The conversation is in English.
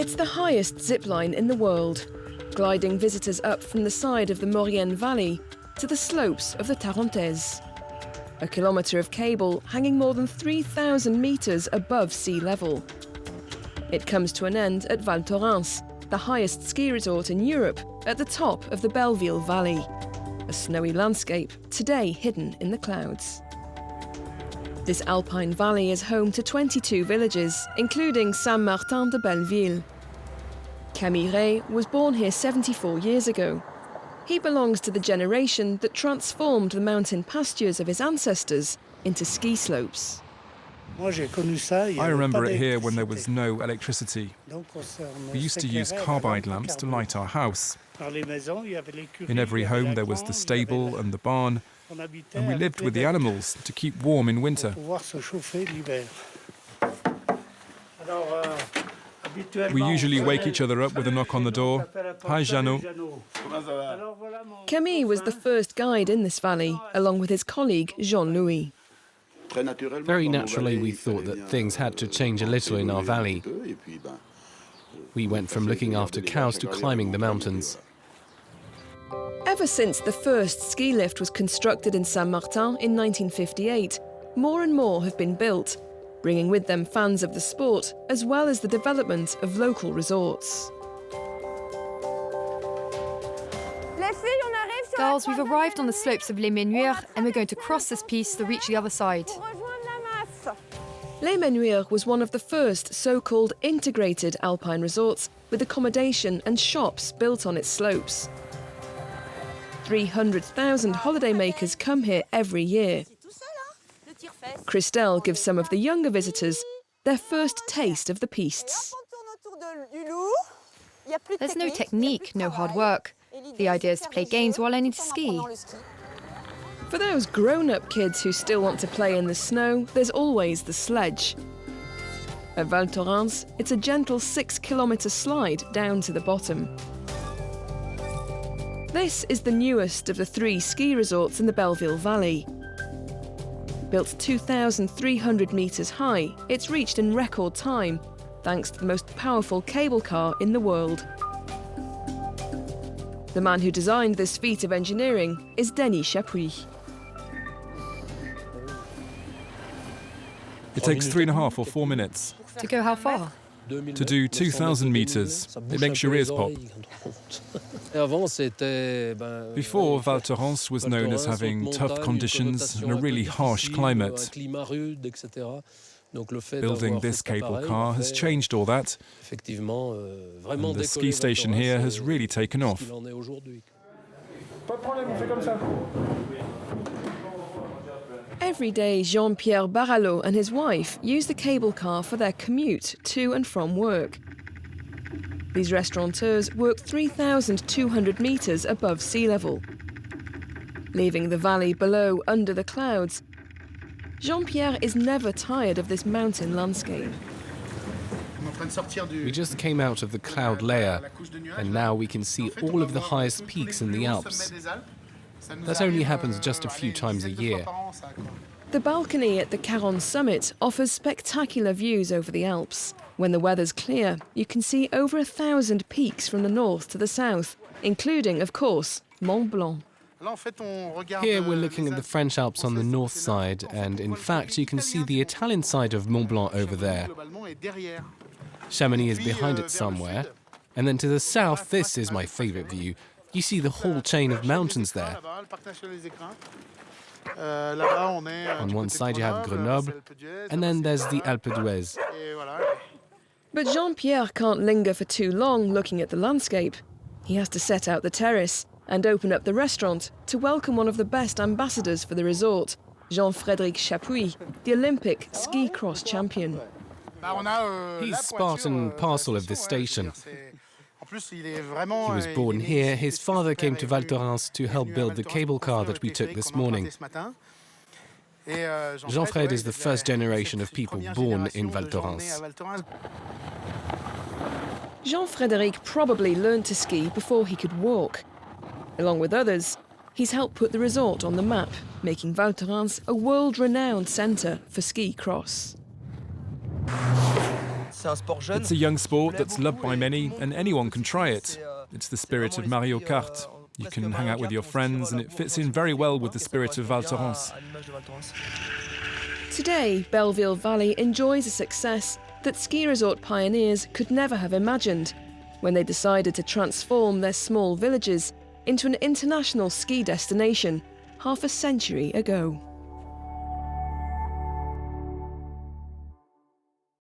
It's the highest zipline in the world, gliding visitors up from the side of the Ménuires Valley to the slopes of the Tarentaise. A kilometre of cable hanging more than 3,000 metres above sea level. It comes to an end at Val Thorens, the highest ski resort in Europe, at the top of the Belleville Valley. A snowy landscape, today hidden in the clouds. This alpine valley is home to 22 villages, including Saint Martin de Belleville. Camille Ray was born here 74 years ago. He belongs to the generation that transformed the mountain pastures of his ancestors into ski slopes. I remember it here when there was no electricity. We used to use carbide lamps to light our house. In every home there was the stable and the barn, and we lived with the animals to keep warm in winter. We usually wake each other up with a knock on the door. Hi, Jeannot. Camille was the first guide in this valley, along with his colleague Jean-Louis. Very naturally, we thought that things had to change a little in our valley. We went from looking after cows to climbing the mountains. Ever since the first ski lift was constructed in Saint Martin in 1958, more and more have been built, bringing with them fans of the sport, as well as the development of local resorts. Girls, we've arrived on the slopes of Les Ménuires and we're going to cross this piece to reach the other side. Les Ménuires was one of the first so-called integrated alpine resorts with accommodation and shops built on its slopes. 300,000 holidaymakers come here every year. Christelle gives some of the younger visitors their first taste of the pistes. There's no technique, no hard work. The idea is to play games while learning to ski. For those grown-up kids who still want to play in the snow, there's always the sledge. At Val Thorens, it's a gentle 6-kilometre slide down to the bottom. This is the newest of the 3 ski resorts in the Belleville Valley. Built 2,300 metres high, it's reached in record time, thanks to the most powerful cable car in the world. The man who designed this feat of engineering is Denis Chapuis. It takes 3.5 or 4 minutes. To go how far? To do 2,000 metres. It makes your ears pop. Before, Val Thorens was known as having tough conditions and a really harsh climate. Building this cable car has changed all that, and the ski station here has really taken off. Every day, Jean-Pierre Barallot and his wife use the cable car for their commute to and from work. These restaurateurs work 3,200 metres above sea level. Leaving the valley below under the clouds, Jean-Pierre is never tired of this mountain landscape. We just came out of the cloud layer, and now we can see all of the highest peaks in the Alps. That only happens just a few times a year. The balcony at the Caron summit offers spectacular views over the Alps. When the weather's clear, you can see over 1,000 peaks from the north to the south, including, of course, Mont Blanc. Here we're looking at the French Alps on the north side, and in fact you can see the Italian side of Mont Blanc over there. Chamonix is behind it somewhere. And then to the south, this is my favourite view. You see the whole chain of mountains there. On one side you have Grenoble, and then there's the Alpe d'Huez. But Jean-Pierre can't linger for too long looking at the landscape. He has to set out the terrace and open up the restaurant to welcome one of the best ambassadors for the resort, Jean-Frédéric Chapuis, the Olympic ski cross champion. He's part and parcel of this station. He was born here. His father came to Val Thorens to help build the cable car that we took this morning. Jean-Frédéric is the first generation of people born in Val Thorens. Jean-Frédéric probably learned to ski before he could walk. Along with others, he's helped put the resort on the map, making Val Thorens a world-renowned centre for ski cross. It's a young sport that's loved by many, and anyone can try it. It's the spirit of Mario Kart. You can hang out with your friends, and it fits in very well with the spirit of Val Thorens. Today, Belleville Valley enjoys a success that ski resort pioneers could never have imagined when they decided to transform their small villages into an international ski destination half a century ago.